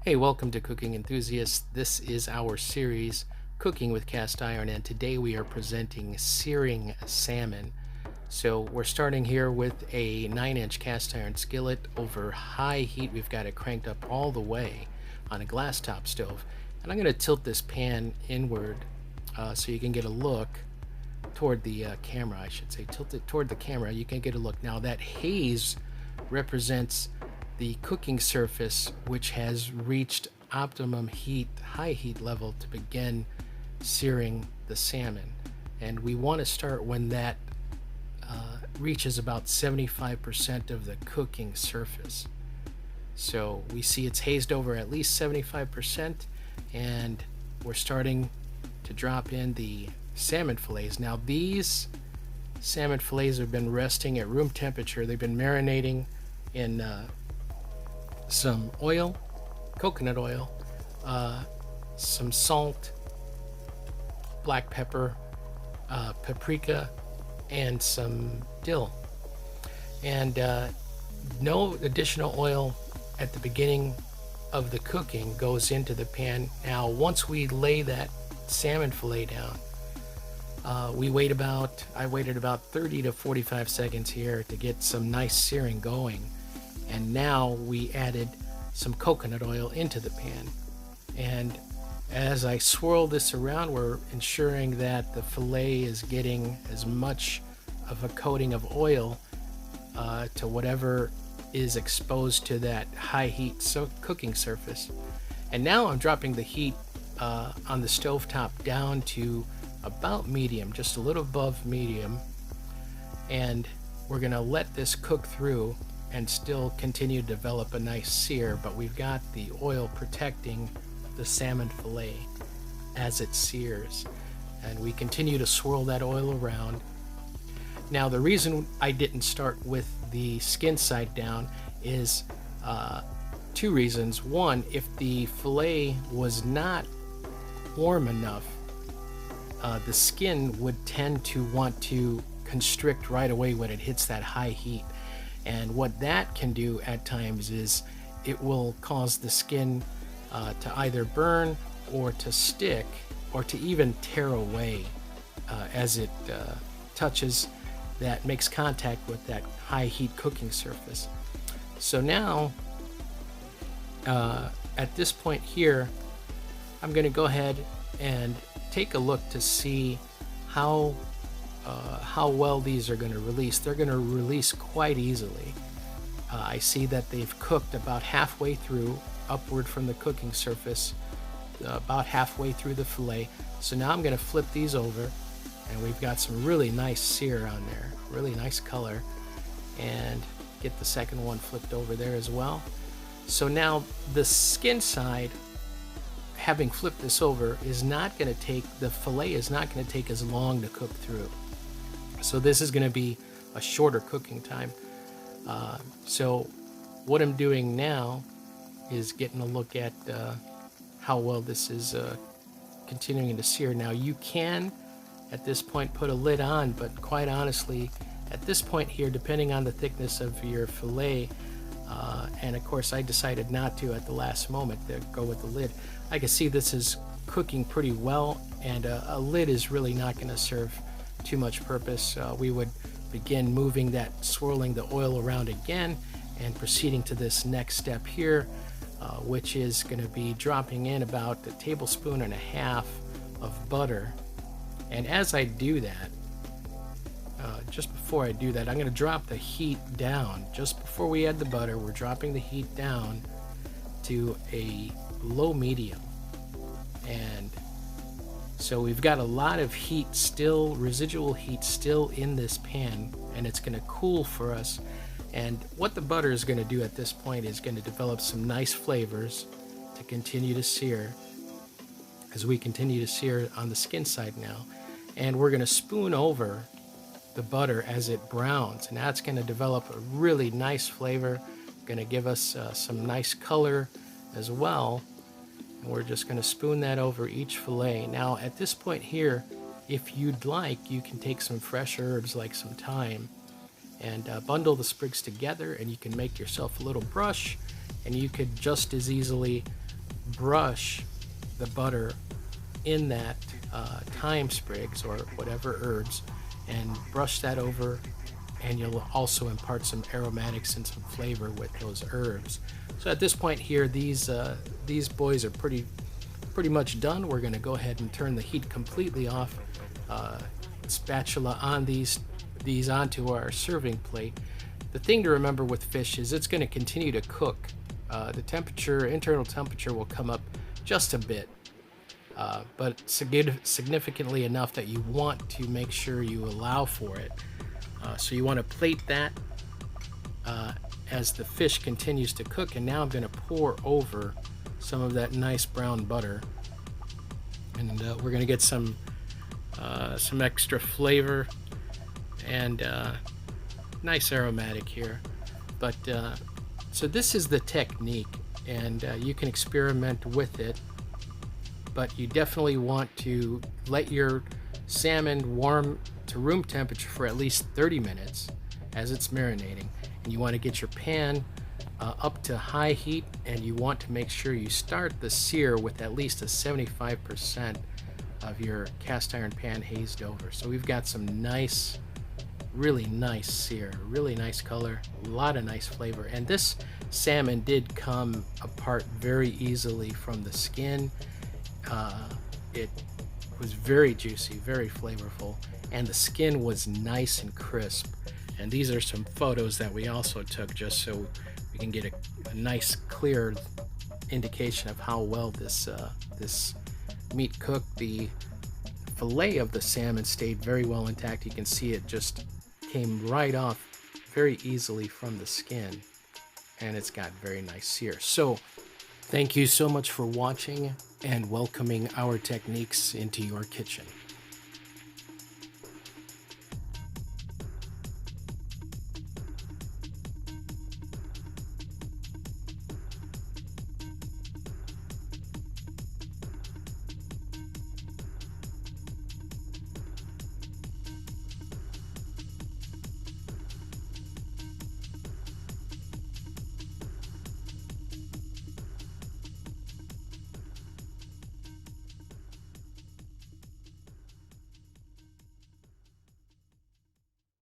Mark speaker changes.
Speaker 1: Hey, welcome to Cooking Enthusiasts. This is our series, Cooking with Cast Iron, and today we are presenting searing salmon. So we're starting here with a 9-inch cast iron skillet over high heat. We've got it cranked up all the way on a glass top stove. And I'm going to tilt this pan inward so you can get a look toward the camera, I should say. Tilt it toward the camera, you can get a look. Now that haze represents the cooking surface, which has reached optimum heat, high heat level to begin searing the salmon. And we want to start when that reaches about 75% of the cooking surface. So we see it's hazed over at least 75%, and we're starting to drop in the salmon fillets. Now these salmon fillets have been resting at room temperature. They've been marinating in some oil, coconut oil, some salt, black pepper, paprika, and some dill. And no additional oil at the beginning of the cooking goes into the pan. Now, once we lay that salmon fillet down, I waited about 30 to 45 seconds here to get some nice searing going. And now we added some coconut oil into the pan. And as I swirl this around, we're ensuring that the fillet is getting as much of a coating of oil to whatever is exposed to that high heat cooking surface. And now I'm dropping the heat on the stovetop down to about medium, just a little above medium. And we're gonna let this cook through and still continue to develop a nice sear, but we've got the oil protecting the salmon fillet as it sears. And we continue to swirl that oil around. Now, the reason I didn't start with the skin side down is two reasons. One, if the fillet was not warm enough, the skin would tend to want to constrict right away when it hits that high heat. And what that can do at times is it will cause the skin to either burn or to stick or to even tear away as it touches that, makes contact with that high heat cooking surface. So now at this point here, I'm going to go ahead and take a look to see how well these are going to release. They're going to release quite easily. I see that they've cooked about halfway through, upward from the cooking surface, about halfway through the fillet. So now I'm going to flip these over, and we've got some really nice sear on there, really nice color, and get the second one flipped over there as well. So now the skin side, having flipped this over, is not going to take, the fillet is not going to take as long to cook through. So this is going to be a shorter cooking time. So what I'm doing now is getting a look at how well this is continuing to sear. Now you can, at this point, put a lid on, but quite honestly, at this point here, depending on the thickness of your fillet, and of course I decided not to at the last moment to go with the lid, I can see this is cooking pretty well, and a lid is really not going to serve too much purpose. We would begin moving that, swirling the oil around again, and proceeding to this next step here, which is going to be dropping in about a tablespoon and a half of butter. And as I do that, just before I do that, I'm going to drop the heat down. Just before we add the butter, we're dropping the heat down to a low medium. And so we've got a lot of heat still, residual heat still in this pan, and it's going to cool for us. And what the butter is going to do at this point is going to develop some nice flavors to continue to sear as we continue to sear on the skin side now. And we're going to spoon over the butter as it browns, and that's going to develop a really nice flavor, going to give us some nice color as well. And we're just going to spoon that over each fillet. Now at this point here, if you'd like, you can take some fresh herbs like some thyme and bundle the sprigs together, and you can make yourself a little brush, and you could just as easily brush the butter in that thyme sprigs or whatever herbs, and brush that over, and you'll also impart some aromatics and some flavor with those herbs. So at this point here, these boys are pretty much done. We're going to go ahead and turn the heat completely off. Spatula on these onto our serving plate. The thing to remember with fish is it's going to continue to cook. The internal temperature will come up just a bit, but significantly enough that you want to make sure you allow for it. So you want to plate that as the fish continues to cook. And now I'm going to pour over some of that nice brown butter, and we're going to get some extra flavor and nice aromatic here. But so this is the technique, and you can experiment with it, but you definitely want to let your salmon warm to room temperature for at least 30 minutes as it's marinating. And you want to get your pan up to high heat, and you want to make sure you start the sear with at least a 75% of your cast iron pan hazed over. So we've got some nice, really nice sear, really nice color, a lot of nice flavor. And this salmon did come apart very easily from the skin. It was very juicy, very flavorful, and the skin was nice and crisp. And these are some photos that we also took just so we can get a nice clear indication of how well this meat cooked. The fillet of the salmon stayed very well intact. You can see it just came right off very easily from the skin, and it's got very nice sear. So thank you so much for watching and welcoming our techniques into your kitchen.